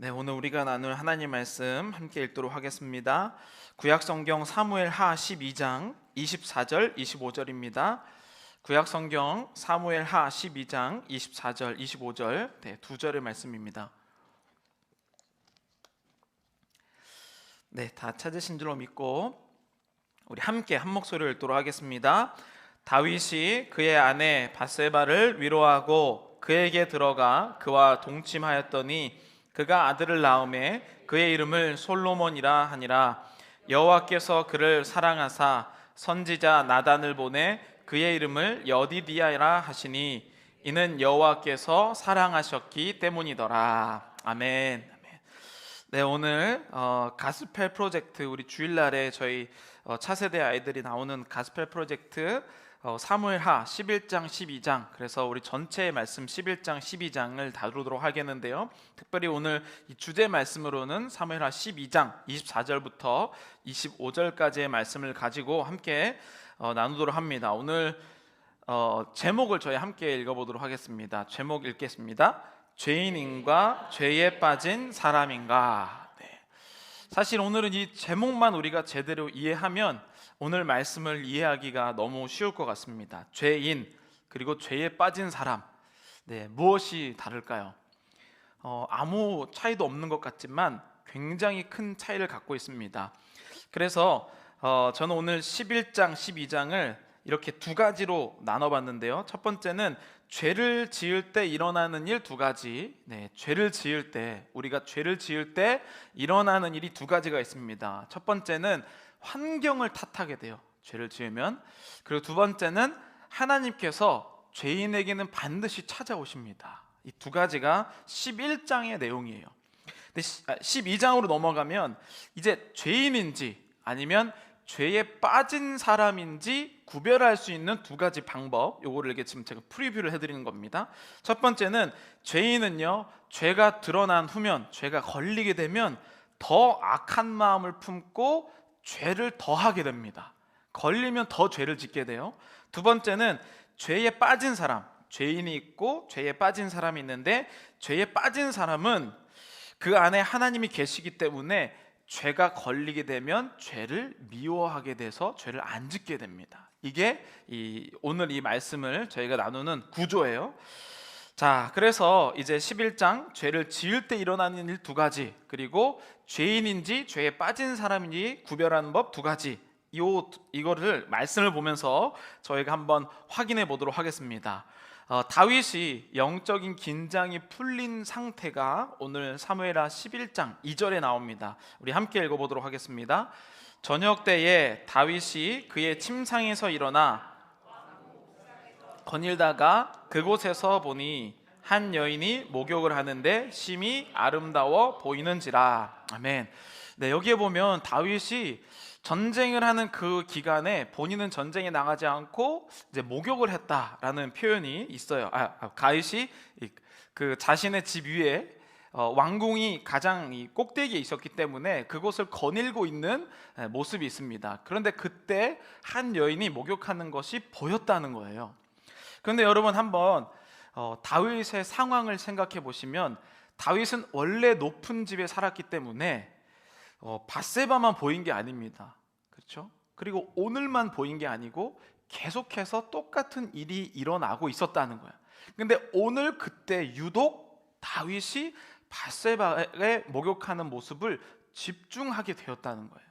네, 오늘 우리가 나눌 하나님 말씀 함께 읽도록 하겠습니다. 구약 성경 사무엘하 12장 24절 25절입니다. 구약 성경 사무엘하 12장 24절 25절 두 절의 말씀입니다. 네, 다 찾으신 줄로 믿고 우리 함께 한 목소리를 읽도록 하겠습니다. 다윗이 그의 아내 밧세바를 위로하고 그에게 들어가 그와 동침하였더니 그가 아들을 낳음에 그의 이름을 솔로몬이라 하니라. 여호와께서 그를 사랑하사 선지자 나단을 보내 그의 이름을 여디디아라 하시니 이는 여호와께서 사랑하셨기 때문이더라. 아멘. 네, 오늘 가스펠 프로젝트 우리 주일날에 저희 차세대 아이들이 나오는 가스펠 프로젝트 사무엘하 11장 12장, 그래서 우리 전체의 말씀 11장 12장을 다루도록 하겠는데요, 특별히 오늘 이 주제 말씀으로는 사무엘하 12장 24절부터 25절까지의 말씀을 가지고 함께 나누도록 합니다. 오늘 제목을 저희 함께 읽어보도록 하겠습니다. 제목 읽겠습니다. 죄인인가 죄에 빠진 사람인가. 네. 사실 오늘은 이 제목만 우리가 제대로 이해하면 오늘 말씀을 이해하기가 너무 쉬울 것 같습니다. 죄인 그리고 죄에 빠진 사람, 네, 무엇이 다를까요? 아무 차이도 없는 것 같지만 굉장히 큰 차이를 갖고 있습니다. 그래서 저는 오늘 11장 12장을 이렇게 두 가지로 나눠봤는데요, 첫 번째는 죄를 지을 때 일어나는 일 두 가지. 네, 죄를 지을 때, 우리가 죄를 지을 때 일어나는 일이 두 가지가 있습니다. 첫 번째는 환경을 탓하게 돼요, 죄를 지으면. 그리고 두 번째는 하나님께서 죄인에게는 반드시 찾아오십니다. 이 두 가지가 11장의 내용이에요. 근데 12장으로 넘어가면 이제 죄인인지 아니면 죄에 빠진 사람인지 구별할 수 있는 두 가지 방법, 요거를 이렇게 지금 제가 프리뷰를 해드리는 겁니다. 첫 번째는 죄인은요, 죄가 드러난 후면, 죄가 걸리게 되면 더 악한 마음을 품고 죄를 더 하게 됩니다. 걸리면 더 죄를 짓게 돼요. 두 번째는 죄에 빠진 사람, 죄인이 있고 죄에 빠진 사람이 있는데, 죄에 빠진 사람은 그 안에 하나님이 계시기 때문에 죄가 걸리게 되면 죄를 미워하게 돼서 죄를 안 짓게 됩니다. 이게 오늘 이 말씀을 저희가 나누는 구조예요. 자, 그래서 이제 11장 죄를 지을 때 일어나는 일 두 가지, 그리고 죄인인지 죄에 빠진 사람인지 구별하는 법 두 가지, 이거를 말씀을 보면서 저희가 한번 확인해 보도록 하겠습니다. 다윗이 영적인 긴장이 풀린 상태가 오늘 사무엘하 11장 2절에 나옵니다. 우리 함께 읽어보도록 하겠습니다. 저녁 때에 다윗이 그의 침상에서 일어나 거닐다가 그곳에서 보니 한 여인이 목욕을 하는데 심히 아름다워 보이는지라. 아멘. 네, 여기에 보면 다윗이 전쟁을 하는 그 기간에 본인은 전쟁에 나가지 않고 이제 목욕을 했다라는 표현이 있어요. 다윗이 그 자신의 집 위에 왕궁이 가장 이 꼭대기에 있었기 때문에 그곳을 거닐고 있는 모습이 있습니다. 그런데 그때 한 여인이 목욕하는 것이 보였다는 거예요. 그런데 여러분 한번 다윗의 상황을 생각해 보시면, 다윗은 원래 높은 집에 살았기 때문에 밧세바만 보인 게 아닙니다. 그렇죠? 그리고 오늘만 보인 게 아니고 계속해서 똑같은 일이 일어나고 있었다는 거예요. 근데 오늘 그때 유독 다윗이 밧세바에 목욕하는 모습을 집중하게 되었다는 거예요.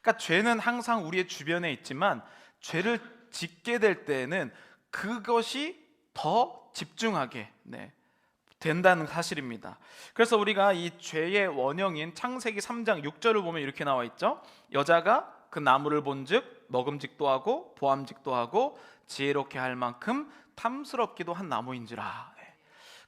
그러니까 죄는 항상 우리의 주변에 있지만 죄를 짓게 될 때에는 그것이 더 집중하게 된다는 사실입니다. 그래서 우리가 이 죄의 원형인 창세기 3장 6절을 보면 이렇게 나와 있죠. 여자가 그 나무를 본즉 먹음직도 하고 보암직도 하고 지혜롭게 할 만큼 탐스럽기도 한 나무인지라.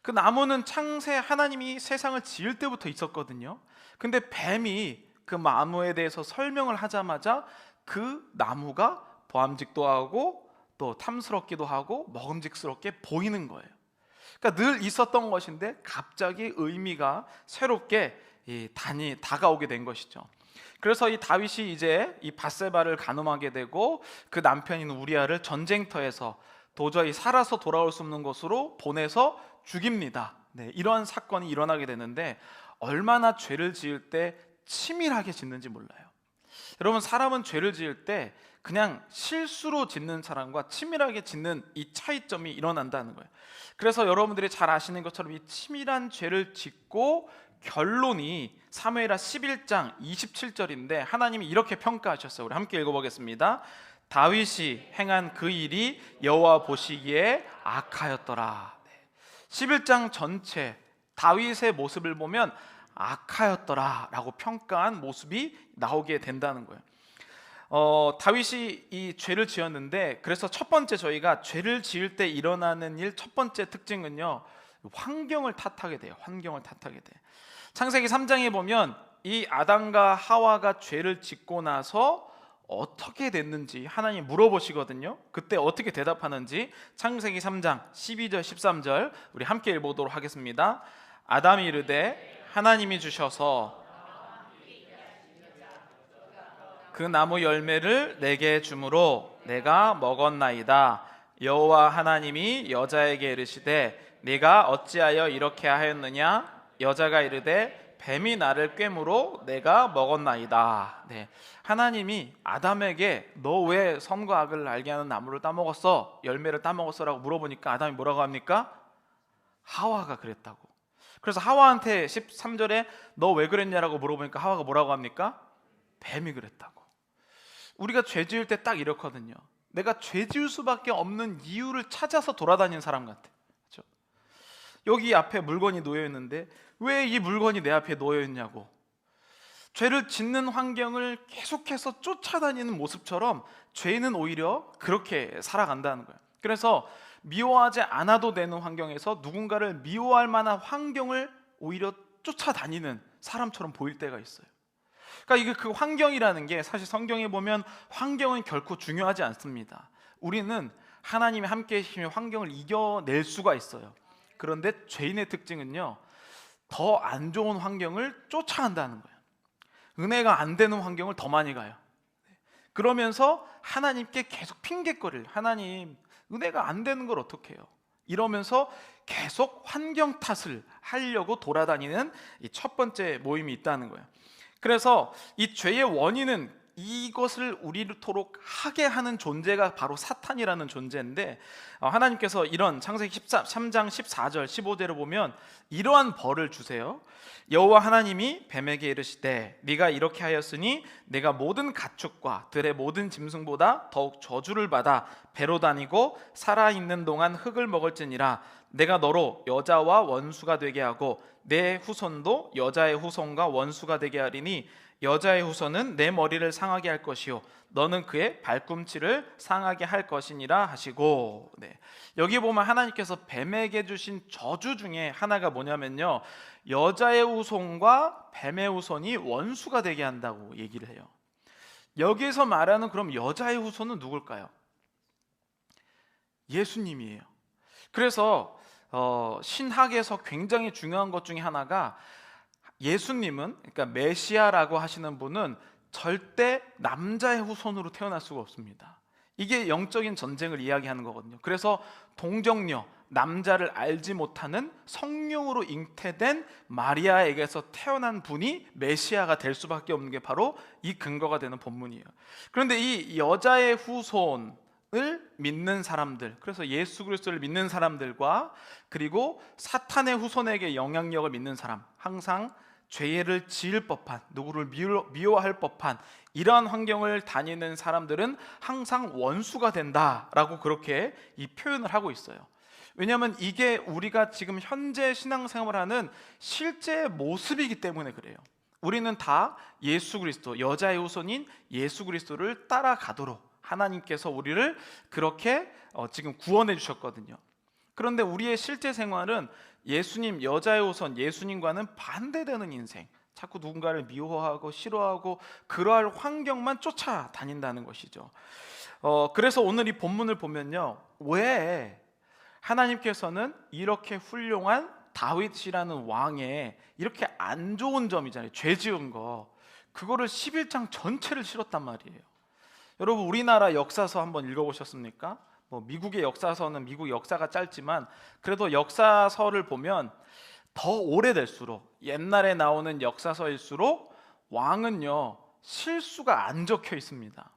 그 나무는 창세 하나님이 세상을 지을 때부터 있었거든요. 근데 뱀이 그 나무에 대해서 설명을 하자마자 그 나무가 보암직도 하고 또 탐스럽기도 하고 먹음직스럽게 보이는 거예요. 그러니까 늘 있었던 것인데 갑자기 의미가 새롭게 다가오게 된 것이죠. 그래서 이 다윗이 이제 이 밧세바를 간음하게 되고 그 남편인 우리아를 전쟁터에서 도저히 살아서 돌아올 수 없는 곳으로 보내서 죽입니다. 네, 이러한 사건이 일어나게 되는데 얼마나 죄를 지을 때 치밀하게 짓는지 몰라요. 여러분, 사람은 죄를 지을 때 그냥 실수로 짓는 사람과 치밀하게 짓는 이 차이점이 일어난다는 거예요. 그래서 여러분들이 잘 아시는 것처럼 이 치밀한 죄를 짓고 결론이 사무엘하 11장 27절인데 하나님이 이렇게 평가하셨어요. 우리 함께 읽어보겠습니다. 다윗이 행한 그 일이 여호와 보시기에 악하였더라. 11장 전체 다윗의 모습을 보면 악하였더라 라고 평가한 모습이 나오게 된다는 거예요. 다윗이 이 죄를 지었는데, 그래서 첫 번째 저희가 죄를 지을 때 일어나는 일 첫 번째 특징은요, 환경을 탓하게 돼요. 환경을 탓하게 돼. 창세기 3장에 보면 이 아담과 하와가 죄를 짓고 나서 어떻게 됐는지 하나님 물어보시거든요. 그때 어떻게 대답하는지 창세기 3장 12절 13절 우리 함께 읽어보도록 하겠습니다. 아담이 이르되 하나님이 주셔서 그 나무 열매를 내게 주므로 내가 먹었나이다. 여호와 하나님이 여자에게 이르시되 네가 어찌하여 이렇게 하였느냐? 여자가 이르되 뱀이 나를 꿰므로 내가 먹었나이다. 네, 하나님이 아담에게 너 왜 선과 악을 알게 하는 나무를 따먹었어? 열매를 따먹었어? 라고 물어보니까 아담이 뭐라고 합니까? 하와가 그랬다고. 그래서 하와한테 13절에 너 왜 그랬냐라고 물어보니까 하와가 뭐라고 합니까? 뱀이 그랬다고. 우리가 죄 지을 때 딱 이렇거든요. 내가 죄 지을 수밖에 없는 이유를 찾아서 돌아다니는 사람 같아. 그렇죠? 여기 앞에 물건이 놓여 있는데 왜 이 물건이 내 앞에 놓여 있냐고. 죄를 짓는 환경을 계속해서 쫓아다니는 모습처럼 죄인은 오히려 그렇게 살아간다는 거예요. 그래서 미워하지 않아도 되는 환경에서 누군가를 미워할 만한 환경을 오히려 쫓아다니는 사람처럼 보일 때가 있어요. 그러니까 이게 그 환경이라는 게 사실 성경에 보면 환경은 결코 중요하지 않습니다. 우리는 하나님이 함께 계시면 환경을 이겨낼 수가 있어요. 그런데 죄인의 특징은요, 더 안 좋은 환경을 쫓아간다는 거예요. 은혜가 안 되는 환경을 더 많이 가요. 그러면서 하나님께 계속 핑계거리를, 하나님 은혜가 안 되는 걸 어떻게 해요? 이러면서 계속 환경 탓을 하려고 돌아다니는 이 첫 번째 모임이 있다는 거예요. 그래서 이 죄의 원인은 이것을 우리토록 하게 하는 존재가 바로 사탄이라는 존재인데, 하나님께서 이런 창세기 13장 14절 15절을 보면 이러한 벌을 주세요. 여호와 하나님이 뱀에게 이르시되 네가 이렇게 하였으니 내가 모든 가축과 들의 모든 짐승보다 더욱 저주를 받아 배로 다니고 살아있는 동안 흙을 먹을지니라. 내가 너로 여자와 원수가 되게 하고 내 후손도 여자의 후손과 원수가 되게 하리니 여자의 후손은 내 머리를 상하게 할 것이요 너는 그의 발꿈치를 상하게 할 것이니라 하시고. 네, 여기 보면 하나님께서 뱀에게 주신 저주 중에 하나가 뭐냐면요, 여자의 후손과 뱀의 후손이 원수가 되게 한다고 얘기를 해요. 여기서 말하는 그럼 여자의 후손은 누굴까요? 예수님이에요. 그래서 신학에서 굉장히 중요한 것 중에 하나가 예수님은, 그러니까 메시아라고 하시는 분은 절대 남자의 후손으로 태어날 수가 없습니다. 이게 영적인 전쟁을 이야기하는 거거든요. 그래서 동정녀, 남자를 알지 못하는 성령으로 잉태된 마리아에게서 태어난 분이 메시아가 될 수밖에 없는 게 바로 이 근거가 되는 본문이에요. 그런데 이 여자의 후손을 믿는 사람들, 그래서 예수 그리스도를 믿는 사람들과 그리고 사탄의 후손에게 영향력을 믿는 사람, 항상 죄를 지을 법한, 누구를 미워할 법한 이러한 환경을 다니는 사람들은 항상 원수가 된다라고 그렇게 이 표현을 하고 있어요. 왜냐하면 이게 우리가 지금 현재 신앙생활하는 실제 모습이기 때문에 그래요. 우리는 다 예수 그리스도, 여자의 후손인 예수 그리스도를 따라가도록 하나님께서 우리를 그렇게 지금 구원해 주셨거든요. 그런데 우리의 실제 생활은 예수님, 여자의 후손 예수님과는 반대되는 인생, 자꾸 누군가를 미워하고 싫어하고 그러할 환경만 쫓아다닌다는 것이죠. 그래서 오늘 이 본문을 보면요, 왜 하나님께서는 이렇게 훌륭한 다윗이라는 왕의 이렇게 안 좋은 점이잖아요, 죄 지은 거, 그거를 11장 전체를 실었단 말이에요. 여러분, 우리나라 역사서 한번 읽어보셨습니까? 뭐 미국의 역사서는 미국 역사가 짧지만 그래도 역사서를 보면 더 오래될수록 옛날에 나오는 역사서일수록 왕은요 실수가 안 적혀 있습니다.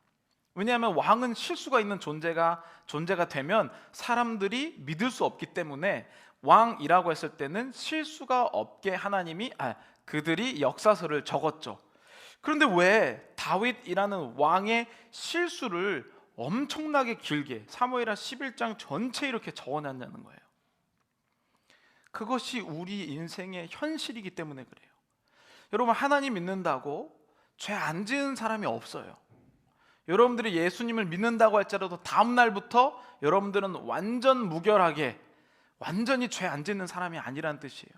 왜냐하면 왕은 실수가 있는 존재가 되면 사람들이 믿을 수 없기 때문에 왕이라고 했을 때는 실수가 없게 하나님이 그들이 역사서를 적었죠. 그런데 왜 다윗이라는 왕의 실수를 엄청나게 길게 사무엘하 11장 전체에 이렇게 적어놨냐는 거예요. 그것이 우리 인생의 현실이기 때문에 그래요. 여러분, 하나님 믿는다고 죄 안 지은 사람이 없어요. 여러분들이 예수님을 믿는다고 할지라도 다음 날부터 여러분들은 완전 무결하게 완전히 죄 안 짓는 사람이 아니란 뜻이에요.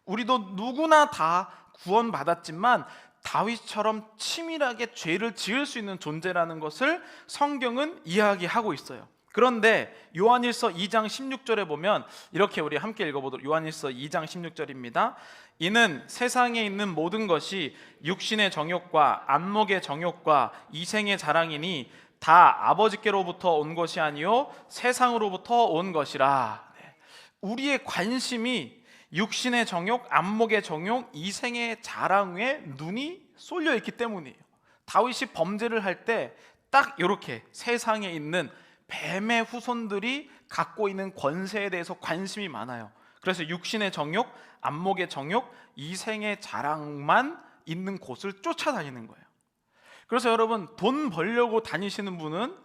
우리도 누구나 다 구원받았지만 다윗처럼 치밀하게 죄를 지을 수 있는 존재라는 것을 성경은 이야기하고 있어요. 그런데 요한일서 2장 16절에 보면 이렇게 우리 함께 읽어보도록, 요한일서 2장 16절입니다. 이는 세상에 있는 모든 것이 육신의 정욕과 안목의 정욕과 이생의 자랑이니 다 아버지께로부터 온 것이 아니요 세상으로부터 온 것이라. 우리의 관심이 육신의 정욕, 안목의 정욕, 이생의 자랑에 눈이 쏠려 있기 때문이에요. 다윗이 범죄를 할 때 딱 이렇게 세상에 있는 뱀의 후손들이 갖고 있는 권세에 대해서 관심이 많아요. 그래서 육신의 정욕, 안목의 정욕, 이생의 자랑만 있는 곳을 쫓아다니는 거예요. 그래서 여러분, 돈 벌려고 다니시는 분은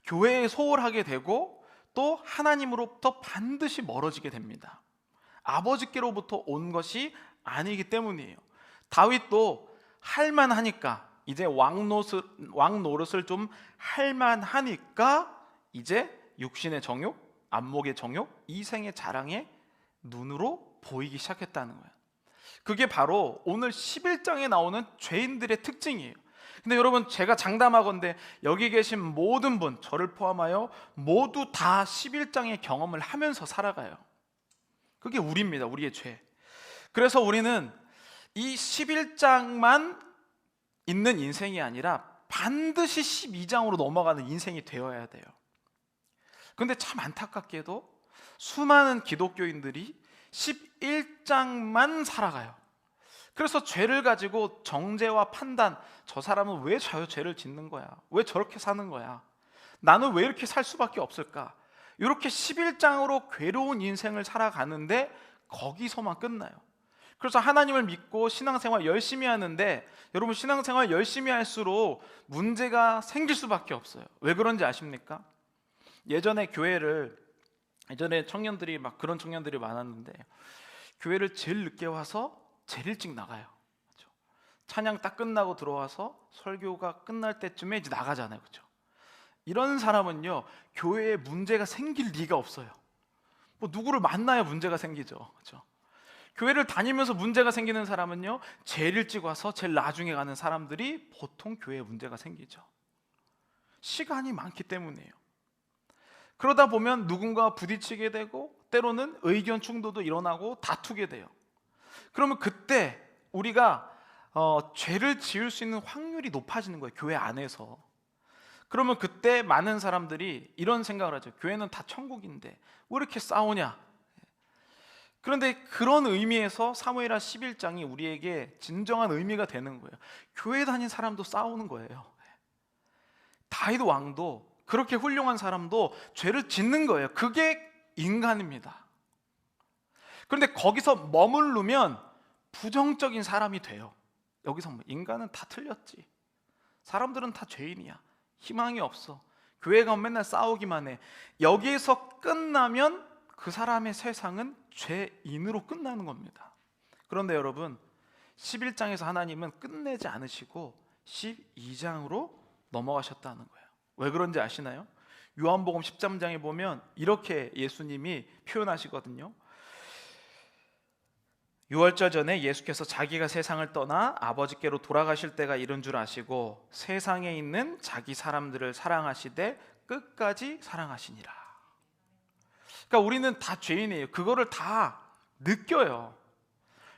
교회에 소홀하게 되고 또 하나님으로부터 반드시 멀어지게 됩니다. 아버지께로부터 온 것이 아니기 때문이에요. 다윗도 할만하니까, 이제 왕 노릇을 좀 할만하니까 이제 육신의 정욕, 안목의 정욕, 이생의 자랑에 눈으로 보이기 시작했다는 거예요. 그게 바로 오늘 11장에 나오는 죄인들의 특징이에요. 근데 여러분, 제가 장담하건대 여기 계신 모든 분, 저를 포함하여 모두 다 11장의 경험을 하면서 살아가요. 그게 우리입니다. 우리의 죄. 그래서 우리는 이 11장만 있는 인생이 아니라 반드시 12장으로 넘어가는 인생이 되어야 돼요. 근데 참 안타깝게도 수많은 기독교인들이 11장만 살아가요. 그래서 죄를 가지고 정죄와 판단, 저 사람은 왜 저 죄를 짓는 거야? 왜 저렇게 사는 거야? 나는 왜 이렇게 살 수밖에 없을까? 이렇게 11장으로 괴로운 인생을 살아가는데 거기서만 끝나요. 그래서 하나님을 믿고 신앙생활 열심히 하는데, 여러분, 신앙생활 열심히 할수록 문제가 생길 수밖에 없어요. 왜 그런지 아십니까? 예전에 청년들이 막 그런 청년들이 많았는데, 교회를 제일 늦게 와서 제일 일찍 나가요. 그렇죠? 찬양 딱 끝나고 들어와서 설교가 끝날 때쯤에 이제 나가잖아요. 그렇죠? 이런 사람은요, 교회에 문제가 생길 리가 없어요. 뭐 누구를 만나야 문제가 생기죠. 그렇죠? 교회를 다니면서 문제가 생기는 사람은요, 제일 일찍 와서 제일 나중에 가는 사람들이 보통 교회에 문제가 생기죠. 시간이 많기 때문이에요. 그러다 보면 누군가와 부딪히게 되고 때로는 의견 충돌도 일어나고 다투게 돼요. 그러면 그때 우리가 죄를 지을 수 있는 확률이 높아지는 거예요. 교회 안에서. 그러면 그때 많은 사람들이 이런 생각을 하죠. 교회는 다 천국인데 왜 이렇게 싸우냐? 그런데 그런 의미에서 사무엘하 11장이 우리에게 진정한 의미가 되는 거예요. 교회 다닌 사람도 싸우는 거예요. 다윗 왕도, 그렇게 훌륭한 사람도 죄를 짓는 거예요. 그게 인간입니다. 그런데 거기서 머무르면 부정적인 사람이 돼요. 여기서 인간은 다 틀렸지, 사람들은 다 죄인이야, 희망이 없어, 교회 가면 맨날 싸우기만 해, 여기에서 끝나면 그 사람의 세상은 죄인으로 끝나는 겁니다. 그런데 여러분, 11장에서 하나님은 끝내지 않으시고 12장으로 넘어가셨다는 거예요. 왜 그런지 아시나요? 요한복음 13장에 보면 이렇게 예수님이 표현하시거든요. 유월절 전에 예수께서 자기가 세상을 떠나 아버지께로 돌아가실 때가 이른 줄 아시고 세상에 있는 자기 사람들을 사랑하시되 끝까지 사랑하시니라. 그러니까 우리는 다 죄인이에요. 그거를 다 느껴요.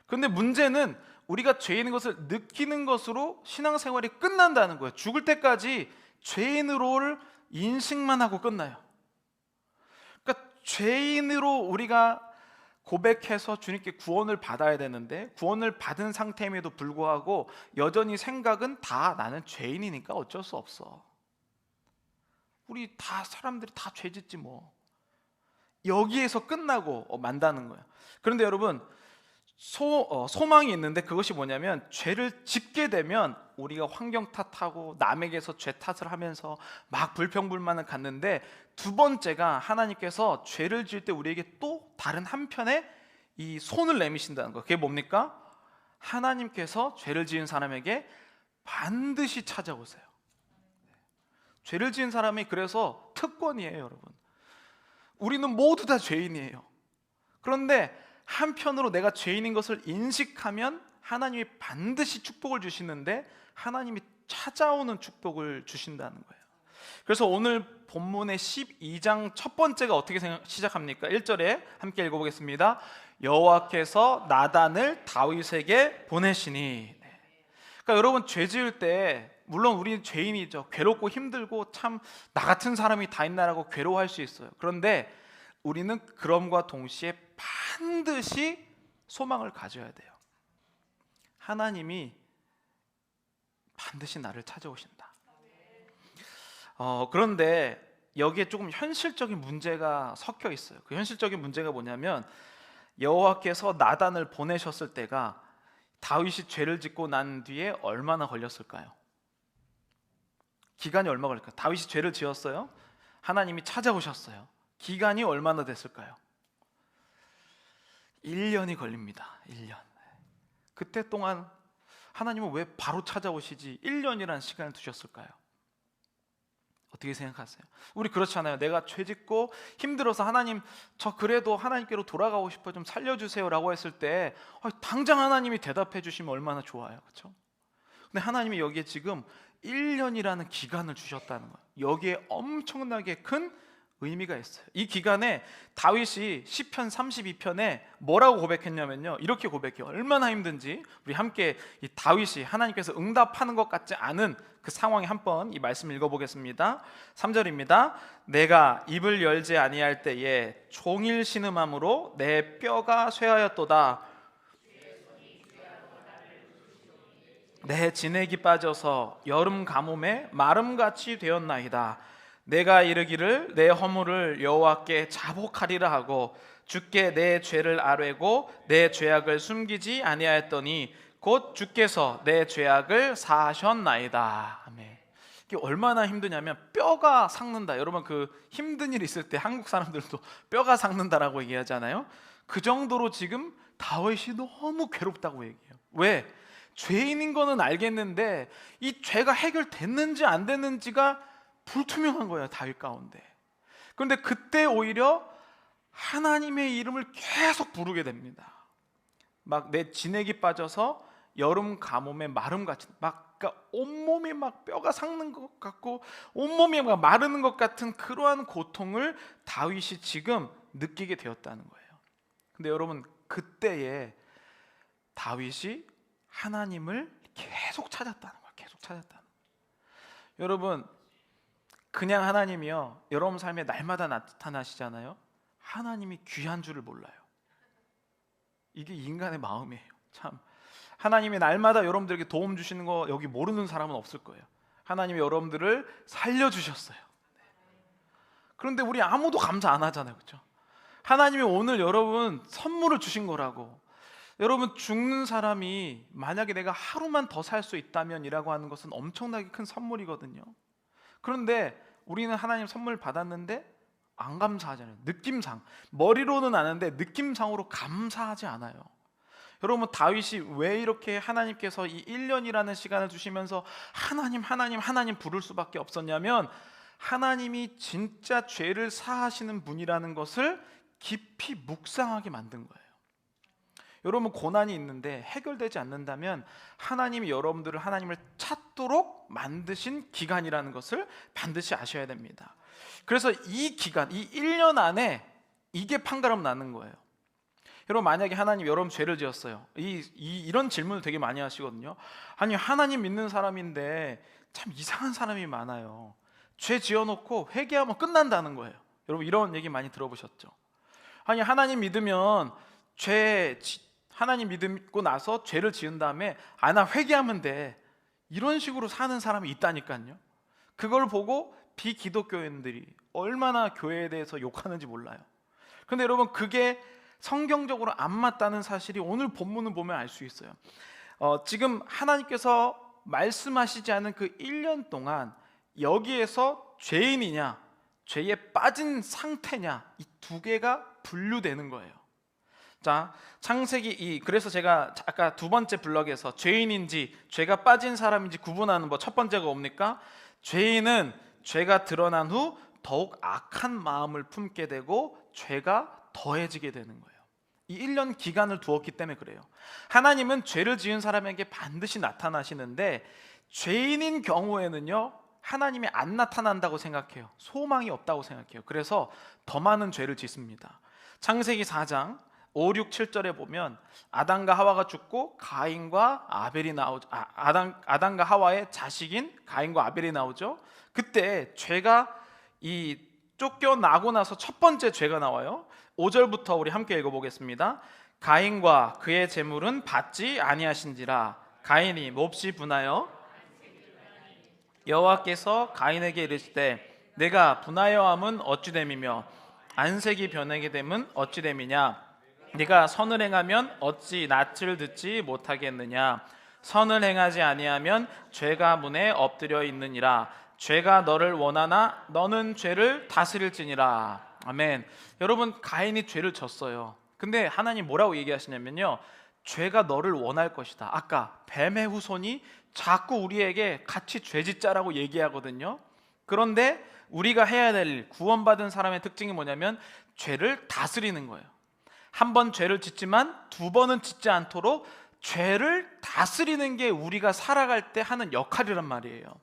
그런데 문제는 우리가 죄인인 것을 느끼는 것으로 신앙생활이 끝난다는 거예요. 죽을 때까지 죄인으로 인식만 하고 끝나요. 죄인으로 우리가 고백해서 주님께 구원을 받아야 되는데, 구원을 받은 상태임에도 불구하고 여전히 생각은 다 나는 죄인이니까 어쩔 수 없어. 우리 다 사람들이 다 죄짓지 뭐. 여기에서 끝나고 만다는 거예요. 그런데 여러분, 소망이 있는데 그것이 뭐냐면, 죄를 짓게 되면 우리가 환경 탓하고 남에게서 죄 탓을 하면서 막 불평불만을 갖는데, 두 번째가 하나님께서 죄를 지을 때 우리에게 또 다른 한편에 이 손을 내미신다는 거. 그게 뭡니까? 하나님께서 죄를 지은 사람에게 반드시 찾아오세요. 죄를 지은 사람이 그래서 특권이에요, 여러분. 우리는 모두 다 죄인이에요. 그런데 한편으로 내가 죄인인 것을 인식하면 하나님이 반드시 축복을 주시는데, 하나님이 찾아오는 축복을 주신다는 거예요. 그래서 오늘 본문의 12장 첫 번째가 어떻게 시작합니까? 1절에 함께 읽어보겠습니다. 여호와께서 나단을 다윗에게 보내시니. 그러니까 여러분, 죄 지을 때 물론 우리는 죄인이죠. 괴롭고 힘들고 참 나 같은 사람이 다 있나라고 괴로워할 수 있어요. 그런데 우리는 그럼과 동시에 반드시 소망을 가져야 돼요. 하나님이 반드시 나를 찾아오신다. 그런데 여기에 조금 현실적인 문제가 섞여 있어요. 그 현실적인 문제가 뭐냐면, 여호와께서 나단을 보내셨을 때가 다윗이 죄를 짓고 난 뒤에 얼마나 걸렸을까요? 기간이 얼마 걸릴까요? 다윗이 죄를 지었어요. 하나님이 찾아오셨어요. 기간이 얼마나 됐을까요? 1년이 걸립니다. 1년. 그때 동안 하나님은 왜 바로 찾아오시지 1년이라는 시간을 두셨을까요? 어떻게 생각하세요? 우리 그렇잖아요. 내가 죄짓고 힘들어서 하나님, 저 그래도 하나님께로 돌아가고 싶어, 좀 살려주세요 라고 했을 때 당장 하나님이 대답해 주시면 얼마나 좋아요. 그렇죠? 근데 하나님이 여기에 지금 1년이라는 기간을 주셨다는 거예요. 여기에 엄청나게 큰 의미가 있어요. 이 기간에 다윗이 시편 32편에 뭐라고 고백했냐면요, 이렇게 고백해요. 얼마나 힘든지 우리 함께 이 다윗이 하나님께서 응답하는 것 같지 않은 그 상황에 한번 이 말씀 읽어보겠습니다. 3절입니다. 내가 입을 열지 아니할 때에 종일 신음함으로 내 뼈가 쇠하였도다. 내 진액이 빠져서 여름 가뭄에 마름같이 되었나이다. 내가 이르기를 내 허물을 여호와께 자복하리라 하고 주께 내 죄를 아뢰고 내 죄악을 숨기지 아니하였더니 곧 주께서 내 죄악을 사하셨나이다. 아멘. 이게 얼마나 힘드냐면 뼈가 삭는다. 여러분, 그 힘든 일 있을 때 한국 사람들도 뼈가 삭는다라고 얘기하잖아요. 그 정도로 지금 다윗이 너무 괴롭다고 얘기해요. 왜? 죄인인 거는 알겠는데 이 죄가 해결됐는지 안 됐는지가 불투명한 거예요, 다윗 가운데. 그런데 그때 오히려 하나님의 이름을 계속 부르게 됩니다. 막 내 진액이 빠져서 여름 가뭄에 마름같이, 막 그러니까 온몸이 막 뼈가 삭는 것 같고 온몸이 막 마르는 것 같은 그러한 고통을 다윗이 지금 느끼게 되었다는 거예요. 근데 여러분, 그때에 다윗이 하나님을 계속 찾았다는 거예요. 계속 찾았다는 거예요. 여러분, 그냥 하나님이요, 여러분 삶에 날마다 나타나시잖아요. 하나님이 귀한 줄을 몰라요. 이게 인간의 마음이에요. 참, 하나님이 날마다 여러분들에게 도움 주시는 거 여기 모르는 사람은 없을 거예요. 하나님이 여러분들을 살려주셨어요. 그런데 우리 아무도 감사 안 하잖아요. 그렇죠? 하나님이 오늘 여러분 선물을 주신 거라고. 여러분, 죽는 사람이 만약에 내가 하루만 더 살 수 있다면 이라고 하는 것은 엄청나게 큰 선물이거든요. 그런데 우리는 하나님 선물 받았는데 안 감사하잖아요. 느낌상, 머리로는 아는데 느낌상으로 감사하지 않아요. 여러분, 다윗이 왜 이렇게 하나님께서 이 1년이라는 시간을 주시면서 하나님 하나님 하나님 부를 수밖에 없었냐면, 하나님이 진짜 죄를 사하시는 분이라는 것을 깊이 묵상하게 만든 거예요. 여러분, 고난이 있는데 해결되지 않는다면 하나님이 여러분들을 하나님을 찾도록 만드신 기간이라는 것을 반드시 아셔야 됩니다. 그래서 이 기간, 이 1년 안에 이게 판가름 나는 거예요. 여러분, 만약에 하나님 여러분 죄를 지었어요. 이런 질문을 되게 많이 하시거든요. 아니, 하나님 믿는 사람인데 참 이상한 사람이 많아요. 죄 지어놓고 회개하면 끝난다는 거예요. 여러분 이런 얘기 많이 들어보셨죠? 아니 하나님 믿으면 하나님 믿고 나서 죄를 지은 다음에 나 회개하면 돼, 이런 식으로 사는 사람이 있다니까요. 그걸 보고 비기독교인들이 얼마나 교회에 대해서 욕하는지 몰라요. 그런데 여러분 그게 성경적으로 안 맞다는 사실이 오늘 본문을 보면 알 수 있어요. 지금 하나님께서 말씀하시지 않은 그 1년 동안 여기에서 죄인이냐 죄에 빠진 상태냐, 이 두 개가 분류되는 거예요. 자, 창세기 2, 그래서 제가 아까 두 번째 블럭에서 죄인인지 죄가 빠진 사람인지 구분하는 첫 번째가 뭡니까? 죄인은 죄가 드러난 후 더욱 악한 마음을 품게 되고 죄가 더해지게 되는 거예요. 이 1년 기간을 두었기 때문에 그래요. 하나님은 죄를 지은 사람에게 반드시 나타나시는데 죄인인 경우에는요, 하나님이 안 나타난다고 생각해요. 소망이 없다고 생각해요. 그래서 더 많은 죄를 짓습니다. 창세기 4장 5, 6, 7절에 보면 아담과 하와가 죽고 가인과 아벨이 나오죠. 아담과 하와의 자식인 가인과 아벨이 나오죠. 그때 죄가 쫓겨나고 나서 첫 번째 죄가 나와요. 5절부터 우리 함께 읽어보겠습니다. 가인과 그의 재물은 받지 아니하신지라. 가인이 몹시 분하여 여호와께서 가인에게 이르시되 내가 분하여함은 어찌 됨이며 안색이 변하게 됨은 어찌 됨이냐. 네가 선을 행하면 어찌 낯을 듣지 못하겠느냐. 선을 행하지 아니하면 죄가 문에 엎드려 있느니라. 죄가 너를 원하나 너는 죄를 다스릴지니라. 아멘. 여러분 가인이 죄를 졌어요. 근데 하나님 뭐라고 얘기하시냐면요, 죄가 너를 원할 것이다. 아까 뱀의 후손이 자꾸 우리에게 같이 죄 짓자라고 얘기하거든요. 그런데 우리가 해야 될 일, 구원받은 사람의 특징이 뭐냐면 죄를 다스리는 거예요. 한 번 죄를 짓지만 두 번은 짓지 않도록 죄를 다스리는 게 우리가 살아갈 때 하는 역할이란 말이에요.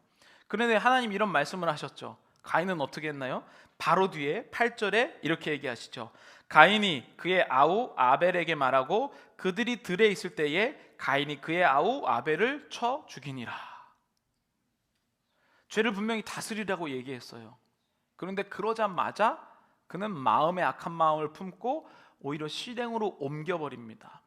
그런데 하나님 이런 말씀을 하셨죠. 가인은 어떻게 했나요? 바로 뒤에 8절에 이렇게 얘기하시죠. 가인이 그의 아우 아벨에게 말하고 그들이 들에 있을 때에 가인이 그의 아우 아벨을 쳐 죽이니라. 죄를 분명히 다스리라고 얘기했어요. 그런데 그러자마자 그는 마음에 악한 마음을 품고 오히려 실행으로 옮겨버립니다.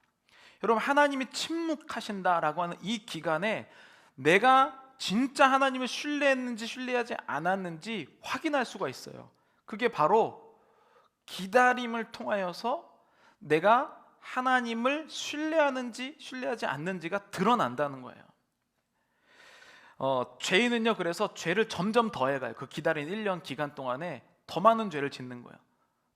여러분 하나님이 침묵하신다라고 하는 이 기간에 내가 진짜 하나님을 신뢰했는지 신뢰하지 않았는지 확인할 수가 있어요. 그게 바로 기다림을 통하여서 내가 하나님을 신뢰하는지 신뢰하지 않는지가 드러난다는 거예요. 죄인은요, 그래서 죄를 점점 더해가요. 그 기다린 1년 기간 동안에 더 많은 죄를 짓는 거예요.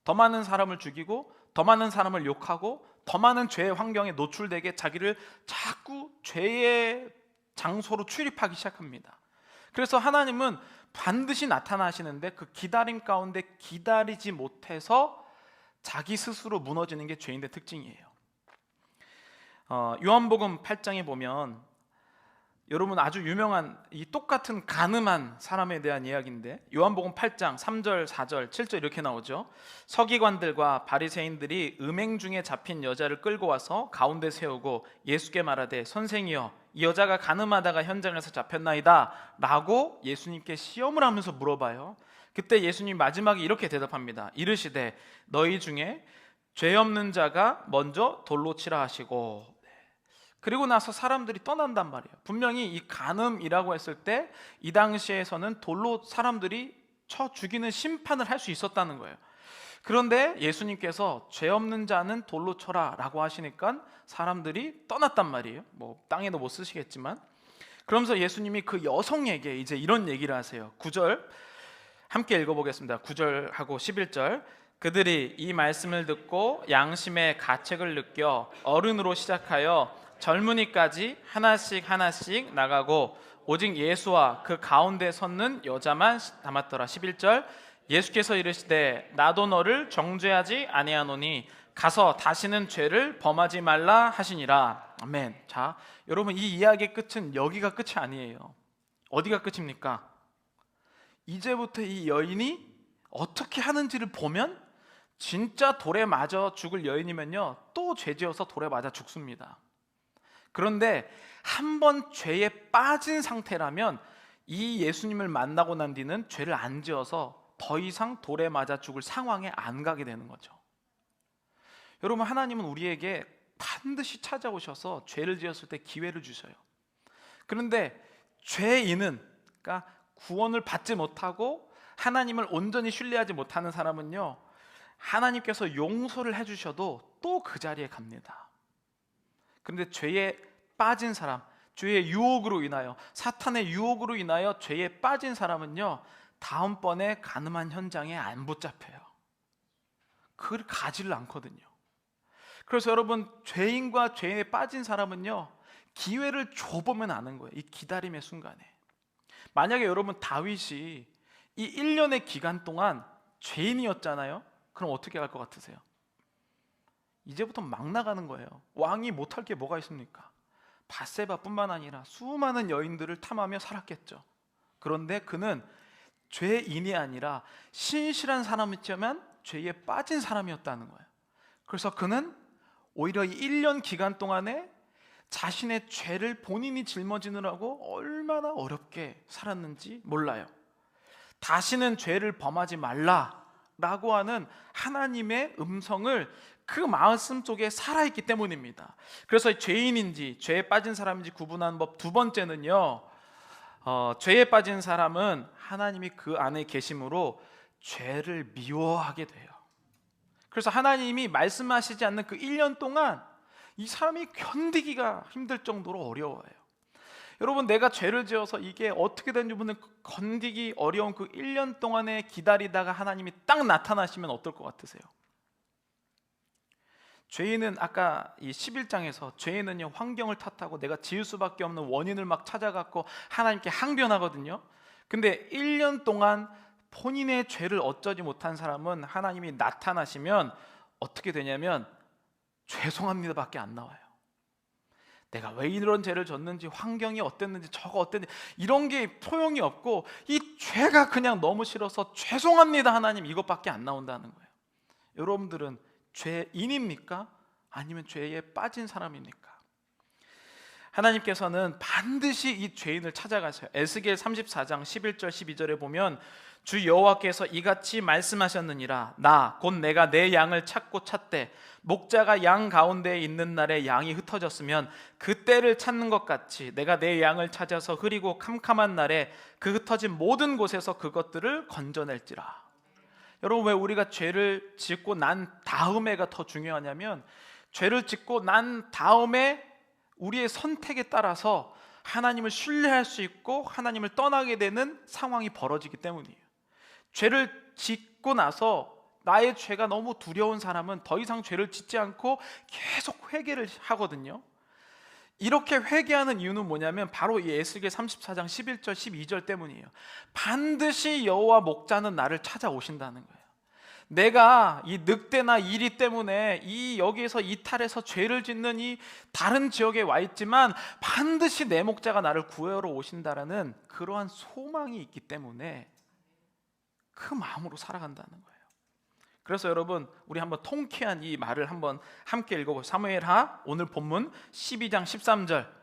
더 많은 사람을 죽이고 더 많은 사람을 욕하고 더 많은 죄의 환경에 노출되게 자기를 자꾸 죄의 장소로 출입하기 시작합니다. 그래서 하나님은 반드시 나타나시는데 그 기다림 가운데 기다리지 못해서 자기 스스로 무너지는 게 죄인의 특징이에요. 요한복음 8장에 보면 여러분 아주 유명한 이 똑같은 간음한 사람에 대한 이야기인데 요한복음 8장 3절, 4절, 7절 이렇게 나오죠. 서기관들과 바리새인들이 음행 중에 잡힌 여자를 끌고 와서 가운데 세우고 예수께 말하되 선생이여 이 여자가 간음하다가 현장에서 잡혔나이다 라고 예수님께 시험을 하면서 물어봐요. 그때 예수님 마지막에 이렇게 대답합니다. 이르시되 너희 중에 죄 없는 자가 먼저 돌로 치라 하시고, 그리고 나서 사람들이 떠난단 말이에요. 분명히 이 간음이라고 했을 때 이 당시에서는 돌로 사람들이 쳐 죽이는 심판을 할 수 있었다는 거예요. 그런데 예수님께서 죄 없는 자는 돌로 쳐라 라고 하시니까 사람들이 떠났단 말이에요. 땅에도 못 쓰시겠지만. 그러면서 예수님이 그 여성에게 이제 이런 얘기를 하세요. 9절 함께 읽어보겠습니다. 9절하고 11절. 그들이 이 말씀을 듣고 양심의 가책을 느껴 어른으로 시작하여 젊은이까지 하나씩 하나씩 나가고 오직 예수와 그 가운데 섰는 여자만 남았더라. 11절. 예수께서 이르시되 나도 너를 정죄하지 아니하노니 가서 다시는 죄를 범하지 말라 하시니라. 아멘. 자, 여러분 이 이야기의 끝은 여기가 끝이 아니에요. 어디가 끝입니까? 이제부터 이 여인이 어떻게 하는지를 보면 진짜 돌에 맞아 죽을 여인이면요 또 죄지어서 돌에 맞아 죽습니다. 그런데 한 번 죄에 빠진 상태라면 이 예수님을 만나고 난 뒤는 죄를 안 지어서 더 이상 돌에 맞아 죽을 상황에 안 가게 되는 거죠. 여러분, 하나님은 우리에게 반드시 찾아오셔서 죄를 지었을 때 기회를 주셔요. 그런데 죄인은, 그러니까 구원을 받지 못하고 하나님을 온전히 신뢰하지 못하는 사람은요, 하나님께서 용서를 해주셔도 또 그 자리에 갑니다. 그런데 죄에 빠진 사람, 죄의 유혹으로 인하여, 사탄의 유혹으로 인하여 죄에 빠진 사람은요, 다음번에 가늠한 현장에 안 붙잡혀요. 그걸 가지를 않거든요. 그래서 여러분, 죄인과 죄에 빠진 사람은요, 기회를 줘보면 아는 거예요. 이 기다림의 순간에. 만약에 여러분, 다윗이 이 1년의 기간 동안 죄인이었잖아요. 그럼 어떻게 할 것 같으세요? 이제부터 막 나가는 거예요. 왕이 못할 게 뭐가 있습니까? 밧세바뿐만 아니라 수많은 여인들을 탐하며 살았겠죠. 그런데 그는 죄인이 아니라 신실한 사람이었지만 죄에 빠진 사람이었다는 거예요. 그래서 그는 오히려 이 1년 기간 동안에 자신의 죄를 본인이 짊어지느라고 얼마나 어렵게 살았는지 몰라요. 다시는 죄를 범하지 말라라고 하는 하나님의 음성을 그 마음 속에 살아있기 때문입니다. 그래서 죄인인지 죄에 빠진 사람인지 구분하는 법 두 번째는요, 죄에 빠진 사람은 하나님이 그 안에 계심으로 죄를 미워하게 돼요. 그래서 하나님이 말씀하시지 않는 그 1년 동안 이 사람이 견디기가 힘들 정도로 어려워요. 여러분, 내가 죄를 지어서 이게 어떻게 되는지 보는 견디기 어려운 그 1년 동안에 기다리다가 하나님이 딱 나타나시면 어떨 것 같으세요? 죄인은 아까 이 11장에서 죄인은요, 환경을 탓하고 내가 지을 수밖에 없는 원인을 막 찾아갖고 하나님께 항변하거든요. 근데 1년 동안 본인의 죄를 어쩌지 못한 사람은 하나님이 나타나시면 어떻게 되냐면 죄송합니다 밖에 안 나와요. 내가 왜 이런 죄를 졌는지, 환경이 어땠는지, 저거 어땠는지 이런 게 소용이 없고 이 죄가 그냥 너무 싫어서 죄송합니다 하나님 이것밖에 안 나온다는 거예요. 여러분들은 죄인입니까? 아니면 죄에 빠진 사람입니까? 하나님께서는 반드시 이 죄인을 찾아가세요. 에스겔 34장 11절 12절에 보면 주 여호와께서 이같이 말씀하셨느니라. 나 곧 내가 내 양을 찾고 찾되 목자가 양 가운데에 있는 날에 양이 흩어졌으면 그 때를 찾는 것 같이 내가 내 양을 찾아서 흐리고 캄캄한 날에 그 흩어진 모든 곳에서 그것들을 건져낼지라. 여러분, 왜 우리가 죄를 짓고 난 다음에가 더 중요하냐면 죄를 짓고 난 다음에 우리의 선택에 따라서 하나님을 신뢰할 수 있고 하나님을 떠나게 되는 상황이 벌어지기 때문이에요. 죄를 짓고 나서 나의 죄가 너무 두려운 사람은 더 이상 죄를 짓지 않고 계속 회개를 하거든요. 이렇게 회개하는 이유는 뭐냐면 바로 이 에스겔 34장 11절 12절 때문이에요. 반드시 여호와 목자는 나를 찾아오신다는 거예요. 내가 이 늑대나 이리 때문에 이 여기에서 이탈해서 죄를 짓는 이 다른 지역에 와 있지만 반드시 내 목자가 나를 구하러 오신다라는 그러한 소망이 있기 때문에 그 마음으로 살아간다는 거예요. 그래서 여러분, 우리 한번 통쾌한 이 말을 한번 함께 읽어보세요. 사무엘하 오늘 본문 12장 13절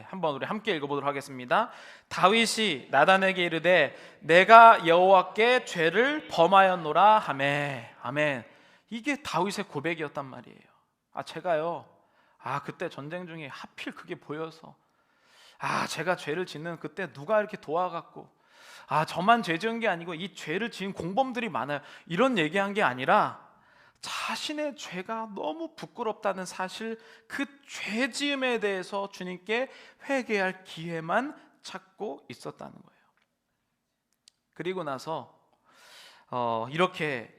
한번 우리 함께 읽어보도록 하겠습니다. 다윗이 나단에게 이르되 내가 여호와께 죄를 범하였노라 하매. 아멘. 이게 다윗의 고백이었단 말이에요. 제가요 그때 전쟁 중에 하필 그게 보여서 제가 죄를 짓는 그때 누가 이렇게 도와갖고 저만 죄 지은 게 아니고 이 죄를 지은 공범들이 많아요, 이런 얘기한 게 아니라 자신의 죄가 너무 부끄럽다는 사실, 그 죄지음에 대해서 주님께 회개할 기회만 찾고 있었다는 거예요. 그리고 나서 이렇게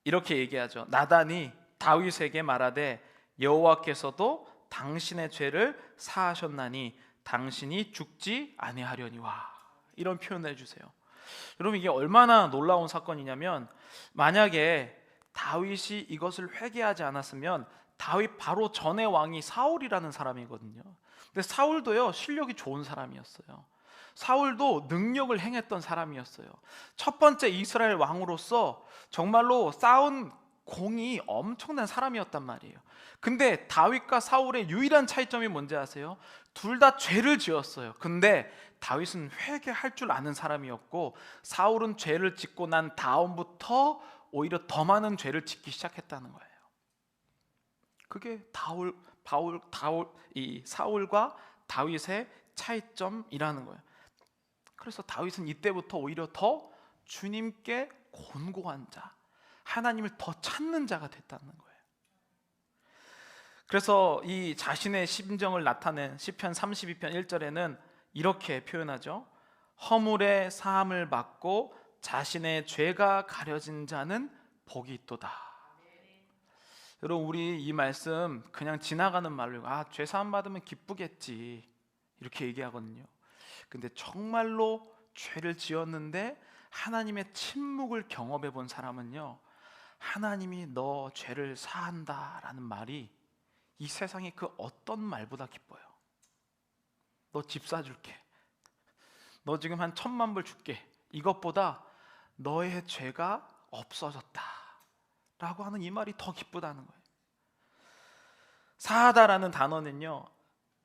얘기하죠. 나단이 다윗에게 말하되 여호와께서도 당신의 죄를 사하셨나니 당신이 죽지 아니하려니와. 이런 표현을 해주세요. 여러분, 이게 얼마나 놀라운 사건이냐면 만약에 다윗이 이것을 회개하지 않았으면 다윗 바로 전의 왕이 사울이라는 사람이거든요. 근데 사울도요 실력이 좋은 사람이었어요. 사울도 능력을 행했던 사람이었어요. 첫 번째 이스라엘 왕으로서 정말로 쌓은 공이 엄청난 사람이었단 말이에요. 근데 다윗과 사울의 유일한 차이점이 뭔지 아세요? 둘 다 죄를 지었어요. 근데 다윗은 회개할 줄 아는 사람이었고 사울은 죄를 짓고 난 다음부터 오히려 더 많은 죄를 짓기 시작했다는 거예요. 그게 이 사울과 다윗의 차이점이라는 거예요. 그래서 다윗은 이때부터 오히려 더 주님께 곤고한 자, 하나님을 더 찾는 자가 됐다는 거예요. 그래서 이 자신의 심정을 나타낸 시편 32편 1절에는 이렇게 표현하죠. 허물의 사함을 받고 자신의 죄가 가려진 자는 복이 있도다. 여러분, 우리 이 말씀 그냥 지나가는 말로 죄 사함 받으면 기쁘겠지 이렇게 얘기하거든요. 근데 정말로 죄를 지었는데 하나님의 침묵을 경험해 본 사람은요, 하나님이 너 죄를 사한다라는 말이 이 세상의 그 어떤 말보다 기뻐요. 너 집 사줄게, 너 지금 한 1,000만 불 줄게, 이것보다 너의 죄가 없어졌다 라고 하는 이 말이 더 기쁘다는 거예요. 사하다라는 단어는요,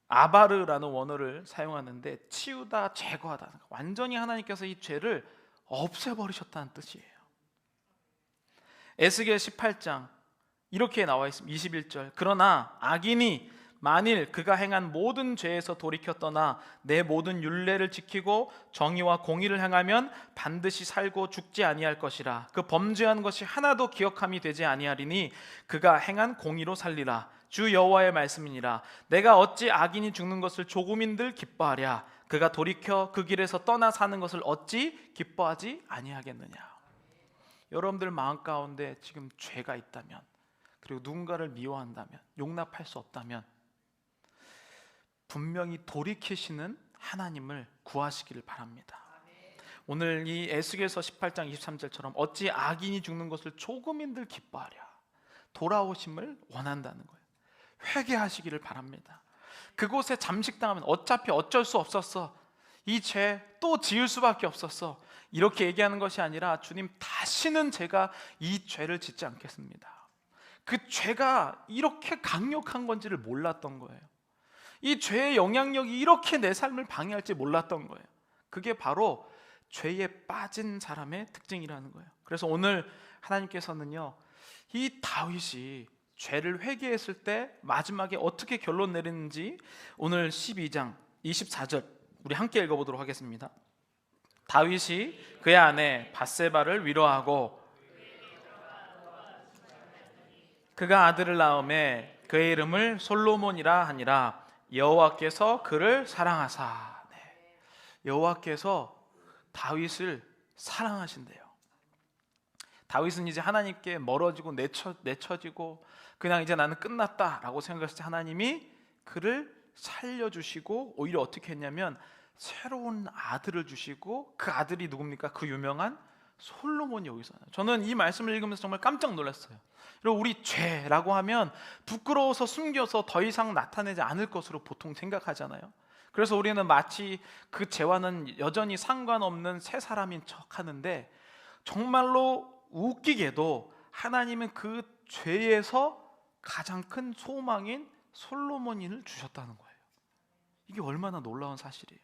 아바르라는 원어를 사용하는데 치우다, 제거하다, 완전히 하나님께서 이 죄를 없애버리셨다는 뜻이에요. 에스겔 18장 이렇게 나와 있습니다. 21절. 그러나 악인이 만일 그가 행한 모든 죄에서 돌이켜 떠나 내 모든 율례를 지키고 정의와 공의를 행하면 반드시 살고 죽지 아니할 것이라. 그 범죄한 것이 하나도 기억함이 되지 아니하리니 그가 행한 공의로 살리라. 주 여호와의 말씀이니라. 내가 어찌 악인이 죽는 것을 조금인들 기뻐하랴. 그가 돌이켜 그 길에서 떠나 사는 것을 어찌 기뻐하지 아니하겠느냐. 여러분들 마음 가운데 지금 죄가 있다면, 그리고 누군가를 미워한다면, 용납할 수 없다면 분명히 돌이키시는 하나님을 구하시기를 바랍니다. 오늘 이 에스겔서 18장 23절처럼 어찌 악인이 죽는 것을 조금인들 기뻐하랴. 돌아오심을 원한다는 거예요. 회개하시기를 바랍니다. 그곳에 잠식당하면 어차피 어쩔 수 없었어, 이 죄 또 지을 수밖에 없었어, 이렇게 얘기하는 것이 아니라 주님, 다시는 제가 이 죄를 짓지 않겠습니다. 그 죄가 이렇게 강력한 건지를 몰랐던 거예요. 이 죄의 영향력이 이렇게 내 삶을 방해할지 몰랐던 거예요. 그게 바로 죄에 빠진 사람의 특징이라는 거예요. 그래서 오늘 하나님께서는요, 이 다윗이 죄를 회개했을 때 마지막에 어떻게 결론 내리는지 오늘 12장 24절 우리 함께 읽어보도록 하겠습니다. 다윗이 그의 아내 밧세바를 위로하고 그가 아들을 낳음에 그의 이름을 솔로몬이라 하니라. 여호와께서 그를 사랑하사. 여호와께서 다윗을 사랑하신대요. 다윗은 이제 하나님께 멀어지고 내쳐지고 그냥 이제 나는 끝났다라고 생각했을 때 하나님이 그를 살려주시고 오히려 어떻게 했냐면 새로운 아들을 주시고, 그 아들이 누굽니까? 그 유명한 솔로몬이 여기서 나와요. 저는 이 말씀을 읽으면서 정말 깜짝 놀랐어요. 그리고 우리 죄라고 하면 부끄러워서 숨겨서 더 이상 나타내지 않을 것으로 보통 생각하잖아요. 그래서 우리는 마치 그 죄와는 여전히 상관없는 새 사람인 척 하는데, 정말로 웃기게도 하나님은 그 죄에서 가장 큰 소망인 솔로몬인을 주셨다는 거예요. 이게 얼마나 놀라운 사실이에요.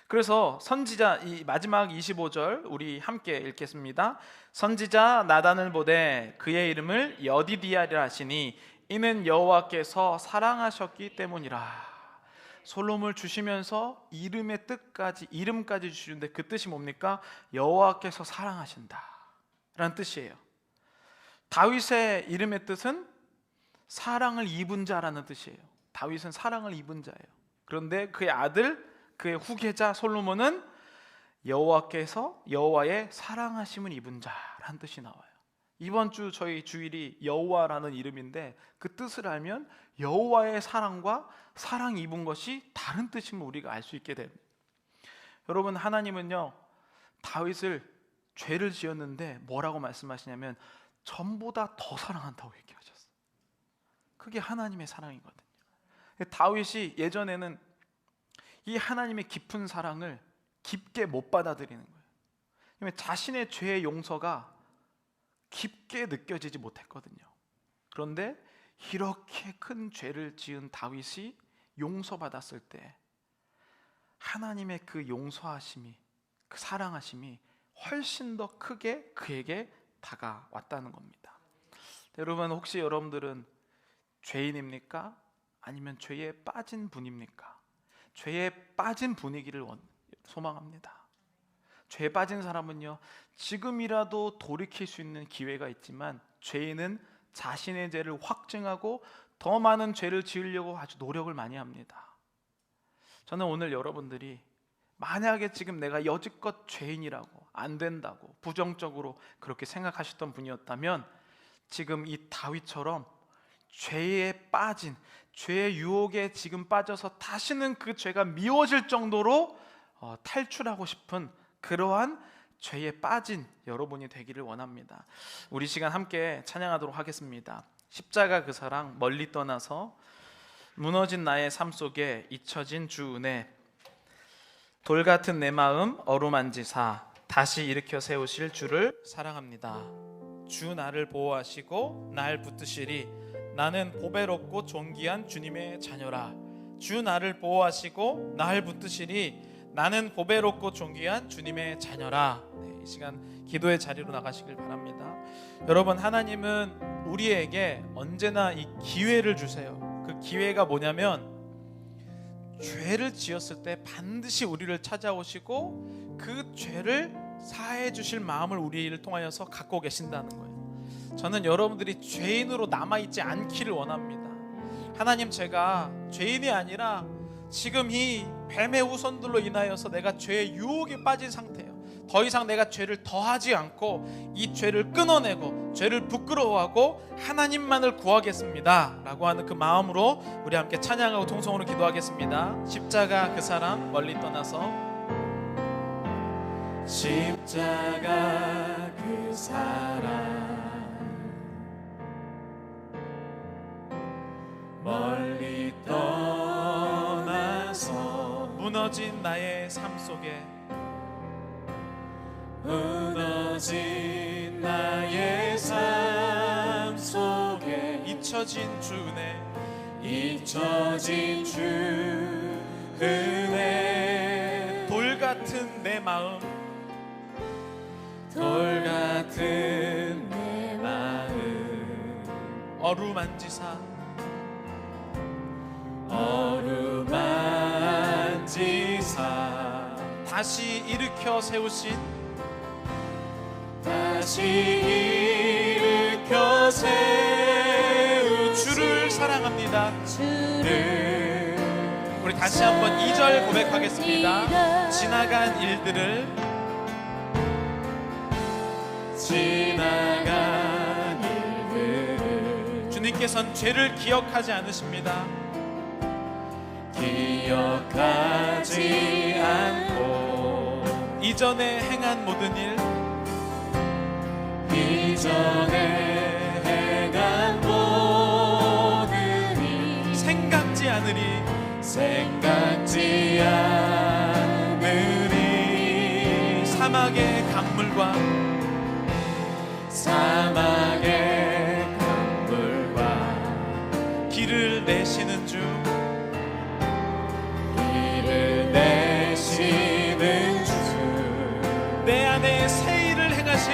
그래서 선지자 이 마지막 25절 우리 함께 읽겠습니다. 선지자 나단을 보되 그의 이름을 여디디아리라 하시니 이는 여호와께서 사랑하셨기 때문이라. 솔로몬을 주시면서 이름의 뜻까지, 이름까지 주시는데 그 뜻이 뭡니까? 여호와께서 사랑하신다 라는 뜻이에요. 다윗의 이름의 뜻은 사랑을 입은 자라는 뜻이에요. 다윗은 사랑을 입은 자예요. 그런데 그의 아들, 그의 후계자 솔로몬은 여호와께서 여호와의 사랑하심을 입은 자라는 뜻이 나와요. 이번 주 저희 주일이 여호와라는 이름인데 그 뜻을 알면 여호와의 사랑과 사랑 입은 것이 다른 뜻임을 우리가 알 수 있게 됩니다. 여러분, 하나님은요 다윗을 죄를 지었는데 뭐라고 말씀하시냐면 전보다 더 사랑한다고 얘기하셨어요. 그게 하나님의 사랑이거든요. 다윗이 예전에는 이 하나님의 깊은 사랑을 깊게 못 받아들이는 거예요. 자신의 죄의 용서가 깊게 느껴지지 못했거든요. 그런데 이렇게 큰 죄를 지은 다윗이 용서받았을 때 하나님의 그 용서하심이, 그 사랑하심이 훨씬 더 크게 그에게 다가왔다는 겁니다. 여러분, 혹시 여러분들은 죄인입니까? 아니면 죄에 빠진 분입니까? 죄에 빠진 분이기를 소망합니다. 죄에 빠진 사람은요, 지금이라도 돌이킬 수 있는 기회가 있지만 죄인은 자신의 죄를 확증하고 더 많은 죄를 지으려고 아주 노력을 많이 합니다. 저는 오늘 여러분들이 만약에 지금 내가 여지껏 죄인이라고, 안 된다고, 부정적으로 그렇게 생각하셨던 분이었다면 지금 이 다윗처럼 죄에 빠진, 죄의 유혹에 지금 빠져서 다시는 그 죄가 미워질 정도로 탈출하고 싶은 그러한 죄에 빠진 여러분이 되기를 원합니다. 우리 시간 함께 찬양하도록 하겠습니다. 십자가 그 사랑 멀리 떠나서 무너진 나의 삶 속에 잊혀진 주 은혜, 돌 같은 내 마음 어루만지사 다시 일으켜 세우실 주를 사랑합니다. 주 나를 보호하시고 날 붙드시리 나는 보배롭고 존귀한 주님의 자녀라. 주 나를 보호하시고 날 붙드시리 나는 보배롭고 존귀한 주님의 자녀라. 이 시간 기도의 자리로 나가시길 바랍니다. 여러분, 하나님은 우리에게 언제나 이 기회를 주세요. 그 기회가 뭐냐면 죄를 지었을 때 반드시 우리를 찾아오시고 그 죄를 사해 주실 마음을 우리를 통하여서 갖고 계신다는 거예요. 저는 여러분들이 죄인으로 남아있지 않기를 원합니다. 하나님, 제가 죄인이 아니라 지금 이 뱀의 우선들로 인하여서 내가 죄의 유혹에 빠진 상태예요. 더 이상 내가 죄를 더하지 않고 이 죄를 끊어내고 죄를 부끄러워하고 하나님만을 구하겠습니다 라고 하는 그 마음으로 우리 함께 찬양하고 통성으로 기도하겠습니다. 십자가 그 사랑 멀리 떠나서 십자가 그 사랑 멀리 떠나서 무너진 나의 삶 속에 무너진 나의 삶 속에 잊혀진 주 은혜, 잊혀진 주 은혜, 돌 같은 내 마음, 돌 같은 내 마음 어루만지사 어루만지사 다시 일으켜 세우신 다시 일으켜 세우신 주를 사랑합니다. 주를 우리 다시 한번 2절 고백하겠습니다. 지나간 일들을 지나간 일들을 주님께서는 죄를 기억하지 않으십니다. 기억하지 않고 이전에 행한 모든 일 이전에 행한 모든 일 생각지 않으리 생각지 않으리 사막의 강물과 사막의 강물과 길을 내시는 주 길을 내시는 주 내 안에 새 일을 행하실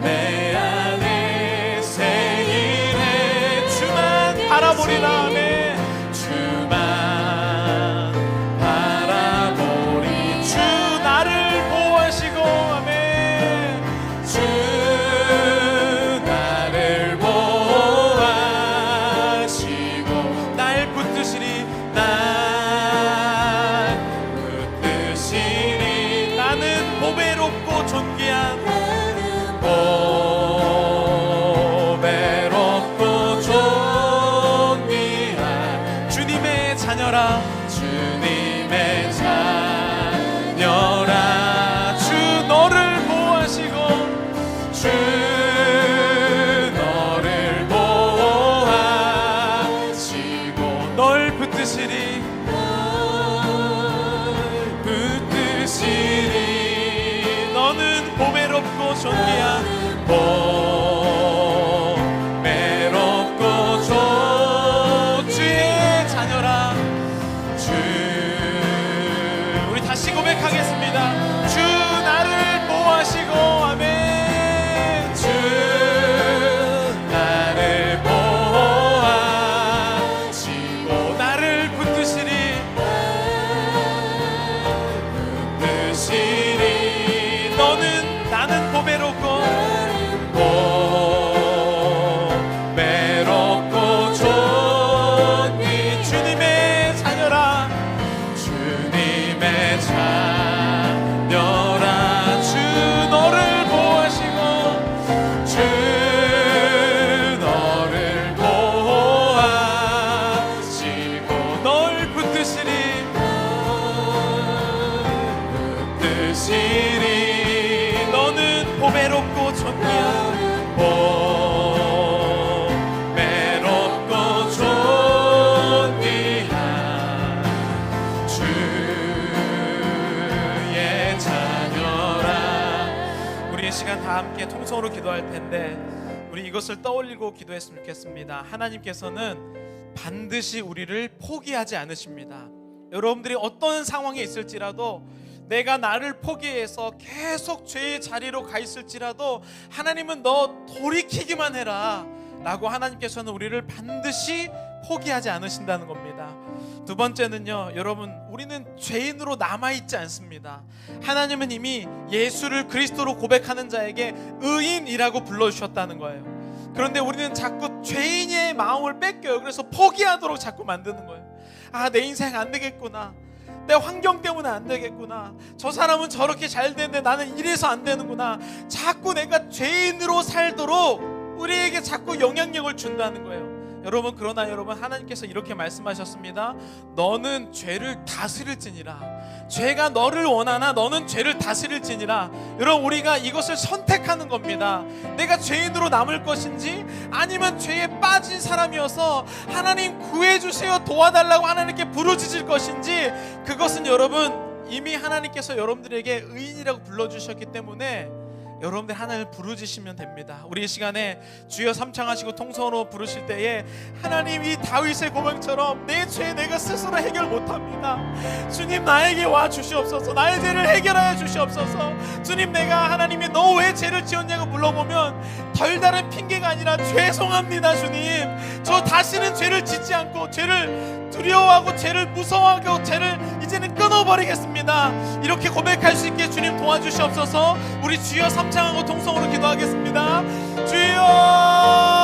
내 안에 새 일에 주만 바라보리라. 아멘. 주만 바라보리 주 나를 보호하시고 아멘. 주 나를 보호하시고 날 붙드시리 날 붙드시리 나는 보배롭고 존귀한 보배롭고 존귀한 주님의 자녀라. 주님의 자녀라 주 너를 보호하시고 주 너를 보호하시고 널 붙드시리 붙드시리 너는 보배롭고 존귀한 외롭고 주의 자녀라. 주 우리 다시 고백하겠습니다. 주 나를 보호하시고 아멘. 주 나를 보호하시고 나를 붙드시리. 붙드시리. 나는 보배롭고 외롭고 존귀 주님의 자녀라. 주님의 자녀라. 주 너를 보호하시고 주 너를 보호하시고 널 붙드시리. 붙드시리. 너는 보배롭고 존귀한 보배롭고 존귀한 주의 자녀라. 우리 이 시간 다 함께 통성으로 기도할 텐데 우리 이것을 떠올리고 기도했으면 좋겠습니다. 하나님께서는 반드시 우리를 포기하지 않으십니다. 여러분들이 어떤 상황에 있을지라도 내가 나를 포기해서 계속 죄의 자리로 가 있을지라도 하나님은 너 돌이키기만 해라 라고 하나님께서는 우리를 반드시 포기하지 않으신다는 겁니다. 두 번째는요, 여러분, 우리는 죄인으로 남아있지 않습니다. 하나님은 이미 예수를 그리스도로 고백하는 자에게 의인이라고 불러주셨다는 거예요. 그런데 우리는 자꾸 죄인의 마음을 뺏겨요. 그래서 포기하도록 자꾸 만드는 거예요. 아, 내 인생 안 되겠구나, 내 환경 때문에 안 되겠구나, 저 사람은 저렇게 잘 되는데 나는 이래서 안 되는구나. 자꾸 내가 죄인으로 살도록 우리에게 자꾸 영향력을 준다는 거예요. 여러분, 그러나 여러분, 하나님께서 이렇게 말씀하셨습니다. 너는 죄를 다스릴지니라. 죄가 너를 원하나 너는 죄를 다스릴지니라. 여러분, 우리가 이것을 선택하는 겁니다. 내가 죄인으로 남을 것인지 아니면 죄에 빠진 사람이어서 하나님 구해주세요 도와달라고 하나님께 부르짖을 것인지, 그것은 여러분 이미 하나님께서 여러분들에게 의인이라고 불러주셨기 때문에 여러분들 하나님을 부르짖으면 됩니다. 우리 이 시간에 주여 삼창하시고 통성으로 부르실 때에 하나님, 이 다윗의 고백처럼 내 죄 내가 스스로 해결 못합니다. 주님, 나에게 와 주시옵소서. 나의 죄를 해결하여 주시옵소서. 주님, 내가 하나님이 너 왜 죄를 지었냐고 물어보면 별다른 핑계가 아니라 죄송합니다 주님, 저 다시는 죄를 짓지 않고 죄를 두려워하고 죄를 무서워하고 죄를 이제는 끊어버리겠습니다. 이렇게 고백할 수 있게 주님 도와주시옵소서. 우리 주여 삼창하고 통성으로 기도하겠습니다. 주여